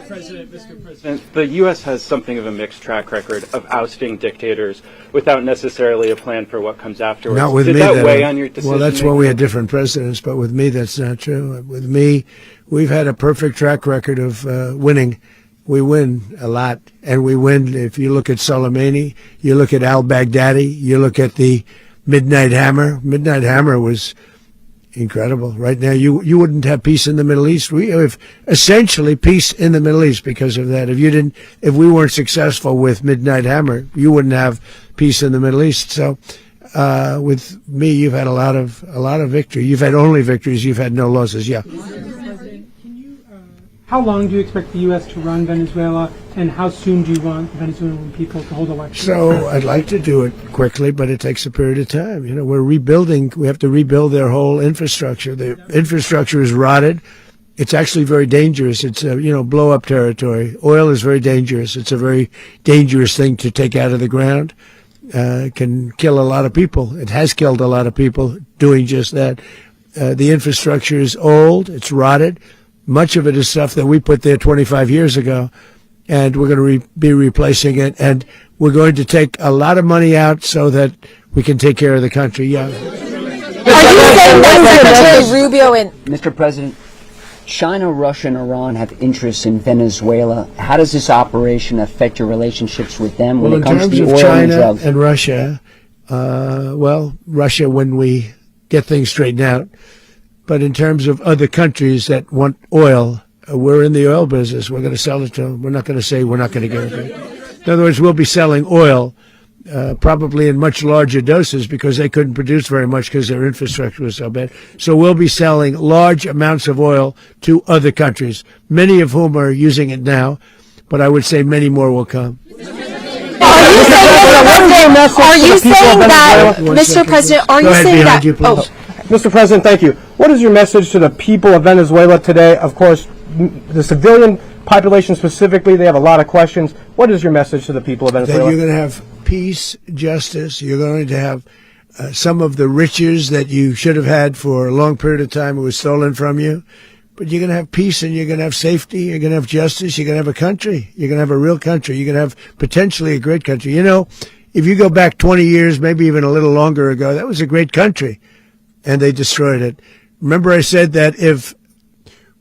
Speaker 12: President, the U.S. has something of a mixed track record of ousting dictators without necessarily a plan for what comes afterwards.
Speaker 1: Not with
Speaker 12: Did
Speaker 1: me.
Speaker 12: that weigh on your decision?
Speaker 1: Well, that's when we had different presidents, but with me, that's not true. With me, we've had a perfect track record of winning. We win a lot, and we win. If you look at Soleimani, you look at al-Baghdadi, you look at the Midnight Hammer. Midnight Hammer was incredible. Right now, you wouldn't have peace in the Middle East. We have essentially peace in the Middle East because of that. If we weren't successful with Midnight Hammer, you wouldn't have peace in the Middle East. So, with me, you've had a lot of victory. You've had only victories. You've had no losses. Yeah.
Speaker 7: How long do you expect the U.S. to run Venezuela, and how soon do you want Venezuelan people to hold elections?
Speaker 1: So I'd like to do it quickly, but it takes a period of time. We're rebuilding. We have to rebuild their whole infrastructure. The infrastructure is rotted. it's actually very dangerous. It's blow up territory. Oil is very dangerous. It's a very dangerous thing to take out of the ground. It can kill a lot of people. It has killed a lot of people doing just that. The infrastructure is old. It's rotted. Much of it is stuff that we put there 25 years ago, and we're going to be replacing it. And we're going to take a lot of money out so that we can take care of the country. Yeah.
Speaker 10: Are you saying that Secretary Rubio and
Speaker 13: Mr. President, China, Russia, and Iran have interests in Venezuela. How does this operation affect your relationships with them when it comes to the oil and drugs?
Speaker 1: And Russia, Russia when we get things straightened out. But in terms of other countries that want oil, we're in the oil business. We're going to sell it to them. We're not going to say we're not going to give it. In other words, we'll be selling oil probably in much larger doses because they couldn't produce very much because their infrastructure was so bad. So we'll be selling large amounts of oil to other countries, many of whom are using it now, but I would say many more will come.
Speaker 10: Are you saying that, Mr. President, are you saying that...
Speaker 14: Mr. President, thank you. What is your message to the people of Venezuela today? Of course, the civilian population specifically, they have a lot of questions. What is your message to the people of Venezuela?
Speaker 1: That you're going to have peace, justice. You're going to have some of the riches that you should have had for a long period of time. It was stolen from you. But you're going to have peace and you're going to have safety. You're going to have justice. You're going to have a country. You're going to have a real country. You're going to have potentially a great country. You know, if you go back 20 years, maybe even a little longer ago, that was a great country. And they destroyed it. Remember I said that if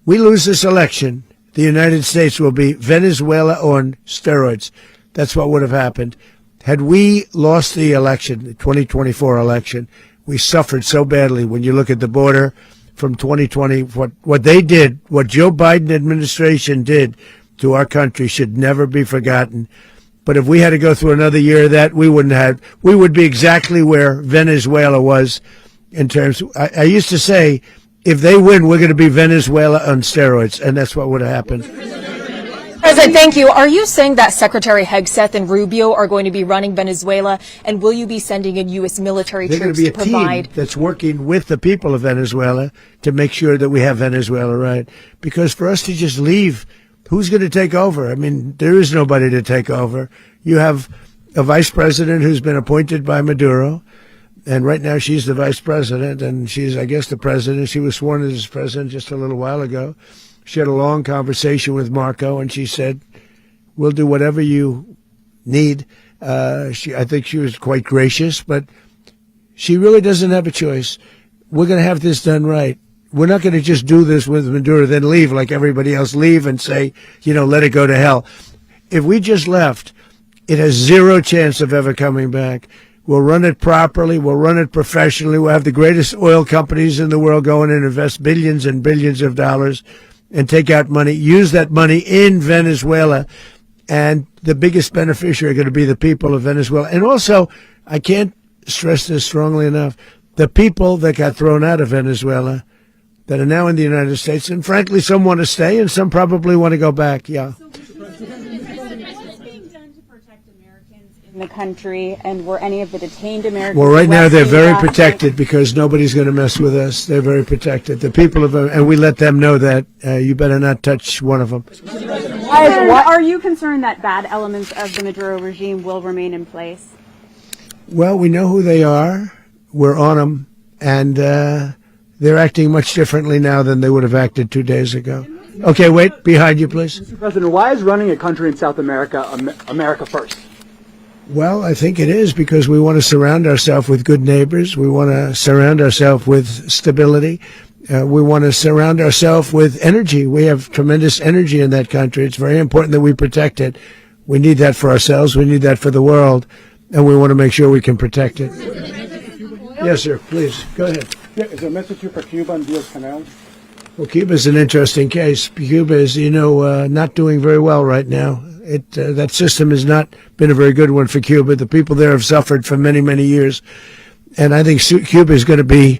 Speaker 1: we lose this election, the United States will be Venezuela on steroids. That's what would have happened. Had we lost the election, the 2024 election, we suffered so badly. When you look at the border from 2020, what they did, what Joe Biden administration did to our country should never be forgotten. But if we had to go through another year of that, we would be exactly where Venezuela was in terms. I used to say, if they win, we're going to be Venezuela on steroids, and that's what would have happened.
Speaker 10: President, thank you. Are you saying that Secretary Hegseth and Rubio are going to be running Venezuela, and will you be sending in U.S. military troops to provide?
Speaker 1: There's going to be a team that's working with the people of Venezuela to make sure that we have Venezuela right. Because for us to just leave, who's going to take over? I mean, there is nobody to take over. You have a vice president who's been appointed by Maduro. And right now she's the vice president, and she's, I guess, the president. She was sworn in as president just a little while ago. She had a long conversation with Marco, and she said, we'll do whatever you need. I think she was quite gracious, but she really doesn't have a choice. We're going to have this done right. We're not going to just do this with Maduro, then leave like everybody else, leave and say, let it go to hell. If we just left, it has zero chance of ever coming back. We'll run it properly. We'll run it professionally. We'll have the greatest oil companies in the world go in and invest billions and billions of dollars and take out money, use that money in Venezuela. And the biggest beneficiary are going to be the people of Venezuela. And also, I can't stress this strongly enough, the people that got thrown out of Venezuela that are now in the United States. And frankly, some want to stay and some probably want to go back. Yeah.
Speaker 15: In the country, and were any of the detained Americans?
Speaker 1: Well, right now they're very protected because nobody's going to mess with us. They're very protected. The people of, and we let them know that you better not touch one of them.
Speaker 15: Are you concerned that bad elements of the Maduro regime will remain in place?
Speaker 1: Well, we know who they are. We're on them, and they're acting much differently now than they would have acted 2 days ago. Okay, wait, behind you, please.
Speaker 16: Mr. President, why is running a country in South America America first?
Speaker 1: Well, I think it is because we want to surround ourselves with good neighbors. We want to surround ourselves with stability. We want to surround ourselves with energy. We have tremendous energy in that country. It's very important that we protect it. We need that for ourselves. We need that for the world. And we want to make sure we can protect it. Yes, sir. Please, go ahead.
Speaker 16: Yeah, is there a message here for Cuba and Diaz-Canel?
Speaker 1: Well, Cuba's an interesting case. Cuba is, not doing very well right now. That system has not been a very good one for Cuba. The people there have suffered for many, many years. And I think Cuba is going to be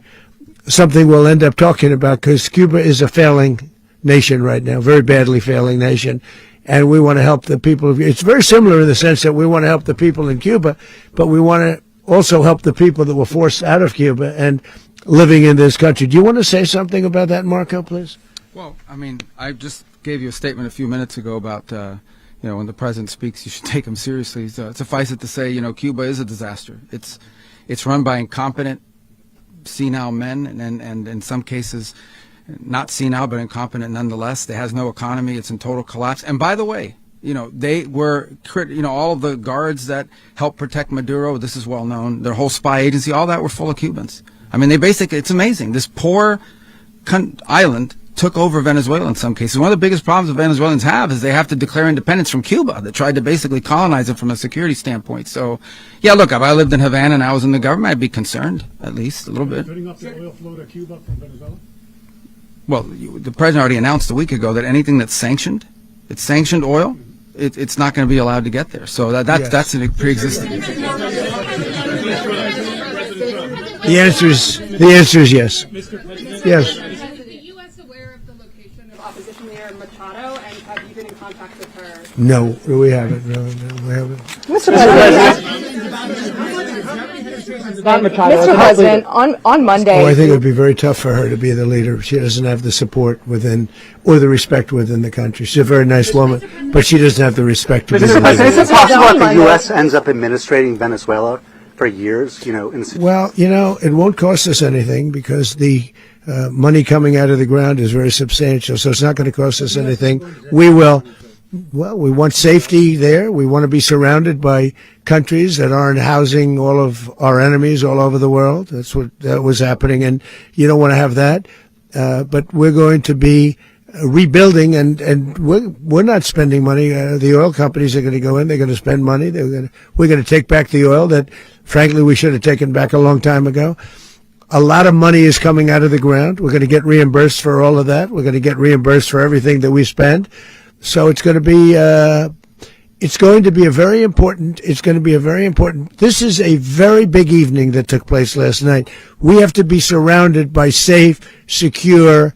Speaker 1: something we'll end up talking about because Cuba is a failing nation right now, very badly failing nation. And we want to help the people. It's very similar in the sense that we want to help the people in Cuba, but we want to also help the people that were forced out of Cuba and living in this country. Do you want to say something about that, Marco, please?
Speaker 4: Well, I mean, I just gave you a statement a few minutes ago about, when the president speaks, you should take him seriously. So suffice it to say, Cuba is a disaster. It's run by incompetent, senile men, and in some cases, not senile, but incompetent nonetheless. It has no economy. It's in total collapse. And by the way, they were, all of the guards that helped protect Maduro, this is well known, their whole spy agency, all that were full of Cubans. I mean, it's amazing. This poor island took over Venezuela in some cases. One of the biggest problems the Venezuelans have is they have to declare independence from Cuba that tried to basically colonize it from a security standpoint. So, yeah, look, if I lived in Havana and I was in the government, I'd be concerned, at least a little bit.
Speaker 17: Cutting off the oil flow to Cuba from Venezuela?
Speaker 4: Well, the president already announced a week ago that anything that's sanctioned oil, it's not going to be allowed to get there. So that's a pre-existing.
Speaker 1: The answer is yes. Yes.
Speaker 15: Opposition leader Machado, and have you been in contact with her?
Speaker 1: No, we haven't. No, we haven't.
Speaker 11: Mr. President, on Monday.
Speaker 1: Oh, I think it would be very tough for her to be the leader. She doesn't have the support within, or the respect within the country. She's a very nice woman, but she doesn't have the respect to be the leader.
Speaker 18: Is it possible that the U.S. ends up administrating Venezuela for years?
Speaker 1: Well, it won't cost us anything because the money coming out of the ground is very substantial, so it's not going to cost us anything. We want safety there. We want to be surrounded by countries that aren't housing all of our enemies all over the world. That's what that was happening, and you don't want to have that. But we're going to be rebuilding, and we're not spending money. The oil companies are going to go in. They're going to spend money. We're going to take back the oil that, frankly, we should have taken back a long time ago. A lot of money is coming out of the ground. We're going to get reimbursed for all of that. We're going to get reimbursed for everything that we spend. So it's going to be a very important. This is a very big evening that took place last night. We have to be surrounded by safe, secure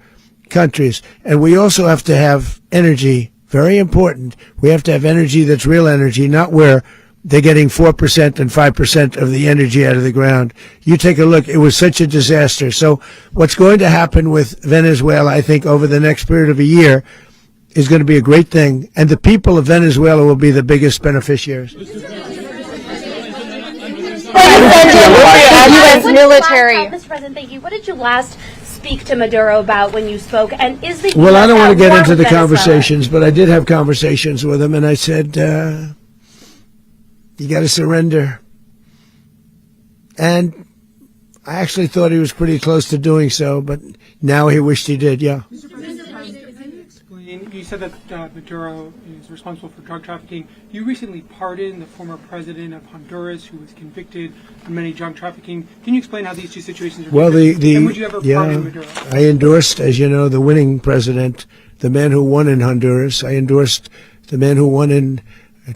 Speaker 1: countries, and we also have to have energy. Very important. We have to have energy that's real energy, not where they're getting 4% and 5% of the energy out of the ground. You take a look. It was such a disaster. So what's going to happen with Venezuela, I think, over the next period of a year is going to be a great thing. And the people of Venezuela will be the biggest beneficiaries.
Speaker 10: U.S. military.
Speaker 19: Mr. President, thank you. What did you last speak to Maduro about when you spoke? And is the
Speaker 1: Well, I don't want to get
Speaker 19: war
Speaker 1: into
Speaker 19: with
Speaker 1: the
Speaker 19: Venezuela?
Speaker 1: conversations, but I did have conversations with him, and I said, you got to surrender. And I actually thought he was pretty close to doing so, but now he wished he did, yeah.
Speaker 7: You said that Maduro is responsible for drug trafficking. You recently pardoned the former president of Honduras, who was convicted of many drug trafficking. Can you explain how these two situations are different? And would you ever pardon Maduro?
Speaker 1: I endorsed, as you know, the winning president, the man who won in Honduras. I endorsed the man who won in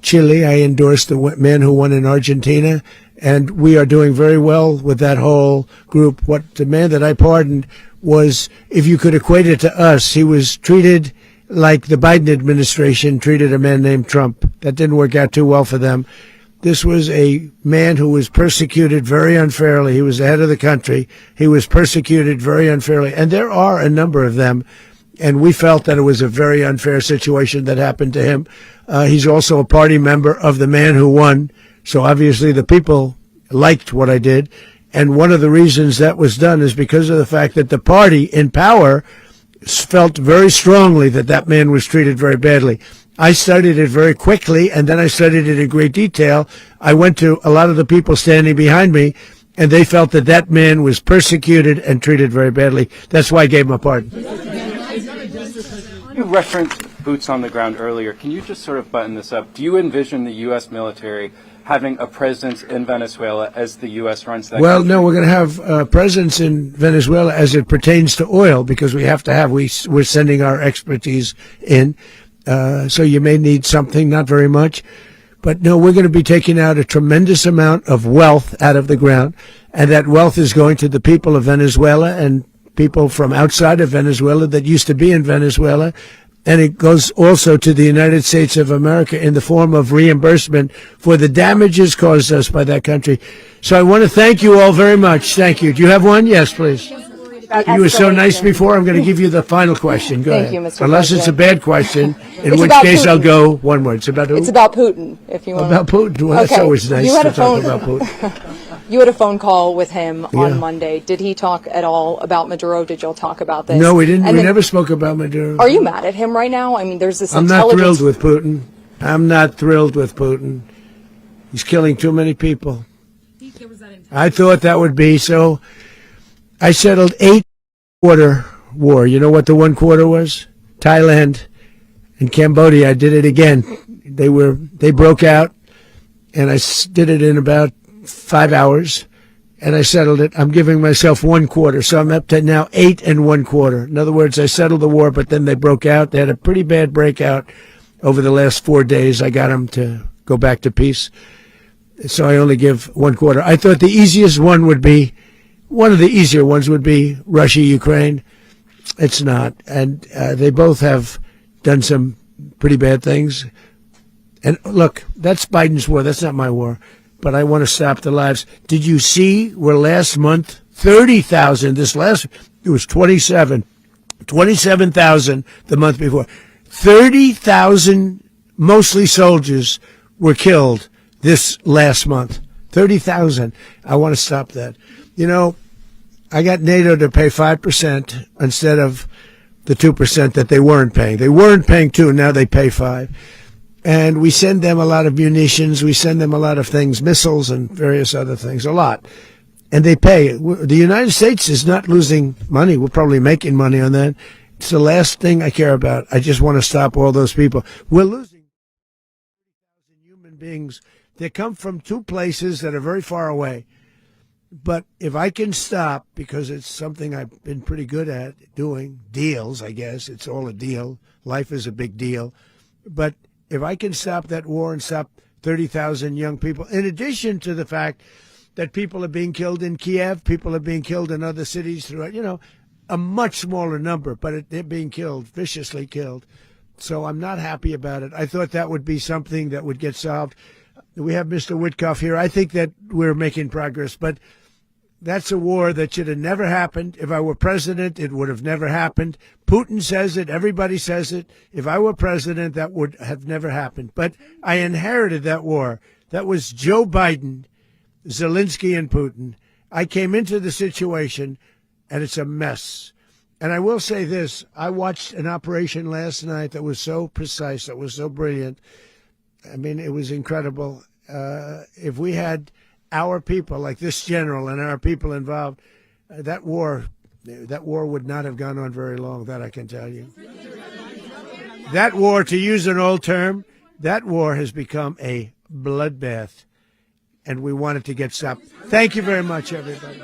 Speaker 1: Chile. I endorsed the man who won in Argentina. And we are doing very well with that whole group. What the man that I pardoned was, if you could equate it to us, he was treated like the Biden administration treated a man named Trump. That didn't work out too well for them. This was a man who was persecuted very unfairly. He was the head of the country. He was persecuted very unfairly. And there are a number of them. And we felt that it was a very unfair situation that happened to him. He's also a party member of the man who won. So obviously the people liked what I did. And one of the reasons that was done is because of the fact that the party in power felt very strongly that that man was treated very badly. I studied it very quickly, and then I studied it in great detail. I went to a lot of the people standing behind me, and they felt that that man was persecuted and treated very badly. That's why I gave him a pardon.
Speaker 12: You referenced boots on the ground earlier. Can you just sort of button this up? Do you envision the U.S. military having a presence in Venezuela as the U.S. runs that
Speaker 1: Well,
Speaker 12: country?
Speaker 1: no, we're going to have a presence in Venezuela as it pertains to oil, because we have to have, we're sending our expertise in. So you may need something, not very much. But no, we're going to be taking out a tremendous amount of wealth out of the ground. And that wealth is going to the people of Venezuela and people from outside of Venezuela that used to be in Venezuela. And it goes also to the United States of America in the form of reimbursement for the damages caused us by that country. So I want to thank you all very much. Thank you. Do you have one? Yes, please. You were so nice before. I'm going to give you the final question. Go
Speaker 11: Thank
Speaker 1: ahead.
Speaker 11: you, Mr.
Speaker 1: Unless it's a
Speaker 11: President.
Speaker 1: bad question, in
Speaker 11: It's
Speaker 1: which
Speaker 11: about
Speaker 1: case I'll
Speaker 11: Putin.
Speaker 1: go one word. It's about who?
Speaker 11: It's about Putin, if you want.
Speaker 1: About Putin. Well, that's
Speaker 11: Okay.
Speaker 1: always nice
Speaker 11: You had
Speaker 1: to
Speaker 11: a phone-
Speaker 1: talk about Putin.
Speaker 11: You had a phone call with him
Speaker 1: Yeah.
Speaker 11: on Monday. Did he talk at all about Maduro? Did y'all talk about this?
Speaker 1: No, we didn't.
Speaker 11: And
Speaker 1: We
Speaker 11: then-
Speaker 1: never spoke about Maduro.
Speaker 11: Are you mad at him right now? I mean, there's this
Speaker 1: I'm not
Speaker 11: intelligence.
Speaker 1: thrilled with Putin. I'm not thrilled with Putin. He's killing too many people. I thought that would be so. I settled 8-quarter war. You know what the 1 quarter was? Thailand and Cambodia. I did it again. They broke out, and I did it in about 5 hours, and I settled it. I'm giving myself 1 quarter, so I'm up to now 8 1/4. In other words, I settled the war, but then they broke out. They had a pretty bad breakout over the last 4 days. I got them to go back to peace. So I only give 1 quarter. I thought the easiest one would be, one of the easier ones would be Russia, Ukraine. It's not. And they both have done some pretty bad things. And look, that's Biden's war. That's not my war. But I want to stop the lives. Did you see where last month, 30,000, it was 27,000 the month before. 30,000, mostly soldiers, were killed this last month. 30,000. I want to stop that. You know, I got NATO to pay 5% instead of the 2% that they weren't paying. They weren't paying 2, now they pay 5. And we send them a lot of munitions. We send them a lot of things, missiles and various other things, a lot. And they pay. The United States is not losing money. We're probably making money on that. It's the last thing I care about. I just want to stop all those people. We're losing human beings. They come from 2 places that are very far away. But if I can stop, because it's something I've been pretty good at doing, deals, I guess. It's all a deal. Life is a big deal. But if I can stop that war and stop 30,000 young people, in addition to the fact that people are being killed in Kiev, people are being killed in other cities throughout, a much smaller number, but they're being killed, viciously killed. So I'm not happy about it. I thought that would be something that would get solved. We have Mr. Witkoff here. I think that we're making progress, but that's a war that should have never happened. If I were president, it would have never happened. Putin says it. Everybody says it. If I were president, that would have never happened. But I inherited that war. That was Joe Biden, Zelensky, and Putin. I came into the situation, and it's a mess. And I will say this. I watched an operation last night that was so precise, that was so brilliant. I mean, it was incredible. If we had our people, like this general, and our people involved, that war would not have gone on very long, that I can tell you. That war, to use an old term, that war has become a bloodbath, and we want it to get stopped. Thank you very much, everybody.